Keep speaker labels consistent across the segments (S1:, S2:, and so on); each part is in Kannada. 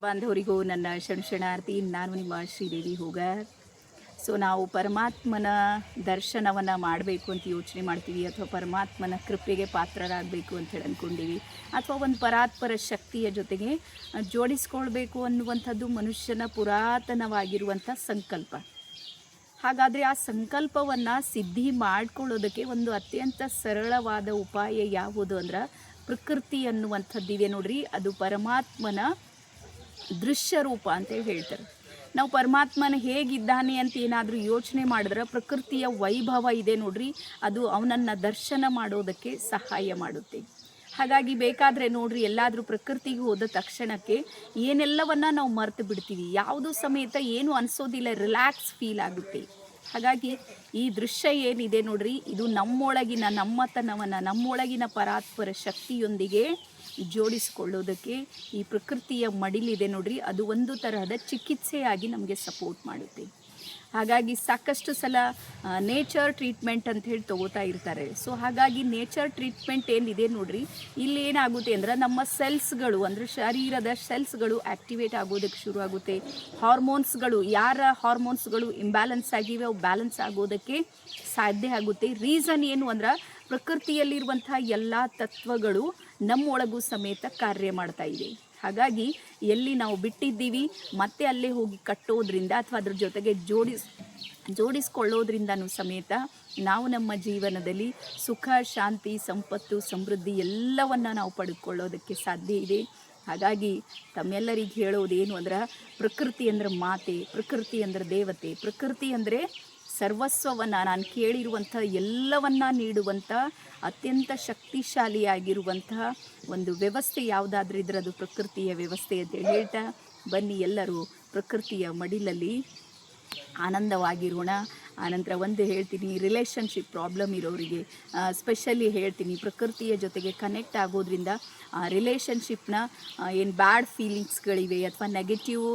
S1: ಬಾಂಧವರಿಗೂ ನನ್ನ ಶರಣಾರ್ಥಿ. ನಾನು ನಿಮ್ಮ ಶ್ರೀದೇವಿ ಹೋಗಾರ್. ನಾವು ಪರಮಾತ್ಮನ ದರ್ಶನವನ್ನು ಮಾಡಬೇಕು ಅಂತ ಯೋಚನೆ ಮಾಡ್ತೀವಿ, ಅಥವಾ ಪರಮಾತ್ಮನ ಕೃಪೆಗೆ ಪಾತ್ರರಾಗಬೇಕು ಅಂತ ಹೇಳಿ ಅಂದ್ಕೊಂಡಿವಿ, ಅಥವಾ ಒಂದು ಪರಾತ್ಪರ ಶಕ್ತಿಯ ಜೊತೆಗೆ ಜೋಡಿಸ್ಕೊಳ್ಬೇಕು ಅನ್ನುವಂಥದ್ದು ಮನುಷ್ಯನ ಪುರಾತನವಾಗಿರುವಂಥ ಸಂಕಲ್ಪ. ಹಾಗಾದರೆ ಆ ಸಂಕಲ್ಪವನ್ನು ಸಿದ್ಧಿ ಮಾಡ್ಕೊಳ್ಳೋದಕ್ಕೆ ಒಂದು ಅತ್ಯಂತ ಸರಳವಾದ ಉಪಾಯ ಯಾವುದು ಅಂದ್ರೆ ಪ್ರಕೃತಿ ಅನ್ನುವಂಥದ್ದಿದೆ ನೋಡ್ರಿ. ಅದು ಪರಮಾತ್ಮನ ದೃಶ್ಯ ರೂಪ ಅಂತೇಳಿ ಹೇಳ್ತಾರೆ. ನಾವು ಪರಮಾತ್ಮನ ಹೇಗಿದ್ದಾನೆ ಅಂತ ಏನಾದರೂ ಯೋಚನೆ ಮಾಡಿದ್ರೆ ಪ್ರಕೃತಿಯ ವೈಭವ ಇದೆ ನೋಡ್ರಿ, ಅದು ಅವನನ್ನು ದರ್ಶನ ಮಾಡೋದಕ್ಕೆ ಸಹಾಯ ಮಾಡುತ್ತೆ. ಹಾಗಾಗಿ ಬೇಕಾದರೆ ನೋಡ್ರಿ, ಎಲ್ಲಾದರೂ ಪ್ರಕೃತಿಗೆ ಹೋದ ತಕ್ಷಣಕ್ಕೆ ಏನೆಲ್ಲವನ್ನ ನಾವು ಮರೆತು ಬಿಡ್ತೀವಿ, ಯಾವುದು ಸಮೇತ ಏನು ಅನಿಸೋದಿಲ್ಲ, ರಿಲ್ಯಾಕ್ಸ್ ಫೀಲ್ ಆಗುತ್ತೆ. ಹಾಗಾಗಿ ಈ ದೃಶ್ಯ ಏನಿದೆ ನೋಡ್ರಿ, ಇದು ನಮ್ಮತನವನ್ನು ನಮ್ಮೊಳಗಿನ ಪರಾತ್ಪರ ಶಕ್ತಿಯೊಂದಿಗೆ ಜೋಡಿಸಿಕೊಳ್ಳೋದಕ್ಕೆ ಈ ಪ್ರಕೃತಿಯ ಮಡಿಲಿದೆ ನೋಡ್ರಿ, ಅದು ಒಂದು ತರಹದ ಚಿಕಿತ್ಸೆಯಾಗಿ ನಮಗೆ ಸಪೋರ್ಟ್ ಮಾಡುತ್ತೆ. ಹಾಗಾಗಿ ಸಾಕಷ್ಟು ಸಲ ನೇಚರ್ ಟ್ರೀಟ್ಮೆಂಟ್ ಅಂತ ಹೇಳಿ ತೊಗೋತಾ ಇರ್ತಾರೆ. ಹಾಗಾಗಿ ನೇಚರ್ ಟ್ರೀಟ್ಮೆಂಟ್ ಏನಿದೆ ನೋಡ್ರಿ, ಇಲ್ಲಿ ಏನಾಗುತ್ತೆ ಅಂದ್ರೆ ನಮ್ಮ ಸೆಲ್ಸ್ಗಳು ಅಂದರೆ ಶರೀರದ ಸೆಲ್ಸ್ಗಳು ಆ್ಯಕ್ಟಿವೇಟ್ ಆಗೋದಕ್ಕೆ ಶುರು ಆಗುತ್ತೆ. ಯಾರ ಹಾರ್ಮೋನ್ಸ್ಗಳು ಇಂಬ್ಯಾಲೆನ್ಸ್ ಆಗಿವೆ ಅವು ಬ್ಯಾಲೆನ್ಸ್ ಆಗೋದಕ್ಕೆ ಸಾಧ್ಯ ಆಗುತ್ತೆ. ರೀಸನ್ ಏನು ಅಂದ್ರೆ ಪ್ರಕೃತಿಯಲ್ಲಿರುವಂಥ ಎಲ್ಲ ತತ್ವಗಳು ನಮ್ಮೊಳಗೂ ಸಮೇತ ಕಾರ್ಯ ಮಾಡ್ತಾ ಇವೆ. ಹಾಗಾಗಿ ಎಲ್ಲಿ ನಾವು ಬಿಟ್ಟಿದ್ದೀವಿ ಮತ್ತೆ ಅಲ್ಲೇ ಹೋಗಿ ಕಟ್ಟೋದ್ರಿಂದ ಅಥವಾ ಅದ್ರ ಜೊತೆಗೆ ಜೋಡಿಸ್ಕೊಳ್ಳೋದ್ರಿಂದನೂ ಸಮೇತ ನಾವು ನಮ್ಮ ಜೀವನದಲ್ಲಿ ಸುಖ, ಶಾಂತಿ, ಸಂಪತ್ತು, ಸಮೃದ್ಧಿ ಎಲ್ಲವನ್ನು ನಾವು ಪಡೆದುಕೊಳ್ಳೋದಕ್ಕೆ ಸಾಧ್ಯ ಇದೆ. ಹಾಗಾಗಿ ತಮ್ಮೆಲ್ಲರಿಗೆ ಹೇಳೋದೇನು ಅಂದ್ರೆ ಪ್ರಕೃತಿ ಅಂದ್ರೆ ಮಾತೆ, ಪ್ರಕೃತಿ ಅಂದ್ರೆ ದೇವತೆ, ಪ್ರಕೃತಿ ಅಂದರೆ ಸರ್ವಸ್ವವನ್ನು, ನಾನು ಕೇಳಿರುವಂಥ ಎಲ್ಲವನ್ನ ನೀಡುವಂಥ ಅತ್ಯಂತ ಶಕ್ತಿಶಾಲಿಯಾಗಿರುವಂತಹ ಒಂದು ವ್ಯವಸ್ಥೆ ಯಾವುದಾದ್ರೂ ಇದ್ರೆ ಅದು ಪ್ರಕೃತಿಯ ವ್ಯವಸ್ಥೆ ಅಂತೇಳಿ ಹೇಳ್ತಾ, ಬನ್ನಿ ಎಲ್ಲರೂ ಪ್ರಕೃತಿಯ ಮಡಿಲಲ್ಲಿ ಆನಂದವಾಗಿರೋಣ. ಆನಂತರ ಒಂದು ಹೇಳ್ತೀನಿ, ರಿಲೇಷನ್ಶಿಪ್ ಪ್ರಾಬ್ಲಮ್ ಇರೋರಿಗೆ ಸ್ಪೆಷಲಿ ಹೇಳ್ತೀನಿ, ಪ್ರಕೃತಿಯ ಜೊತೆಗೆ ಕನೆಕ್ಟ್ ಆಗೋದ್ರಿಂದ ರಿಲೇಷನ್ಶಿಪ್ನ ಏನು ಬ್ಯಾಡ್ ಫೀಲಿಂಗ್ಸ್ಗಳಿವೆ ಅಥವಾ ನೆಗೆಟಿವ್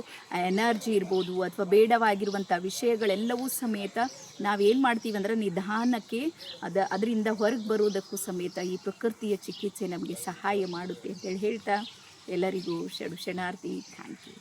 S1: ಎನರ್ಜಿ ಇರ್ಬೋದು ಅಥವಾ ಬೇಡವಾಗಿರುವಂಥ ವಿಷಯಗಳೆಲ್ಲವೂ ಸಮೇತ ನಾವೇನು ಮಾಡ್ತೀವಿ ಅಂದ್ರೆ ನಿಧಾನಕ್ಕೆ ಅದರಿಂದ ಹೊರಗೆ ಬರೋದಕ್ಕೂ ಸಮೇತ ಈ ಪ್ರಕೃತಿಯ ಚಿಕಿತ್ಸೆ ನಮಗೆ ಸಹಾಯ ಮಾಡುತ್ತೆ ಅಂತೇಳಿ ಹೇಳ್ತಾ ಎಲ್ಲರಿಗೂ ಶರಣಾರ್ಥಿ. Thank you.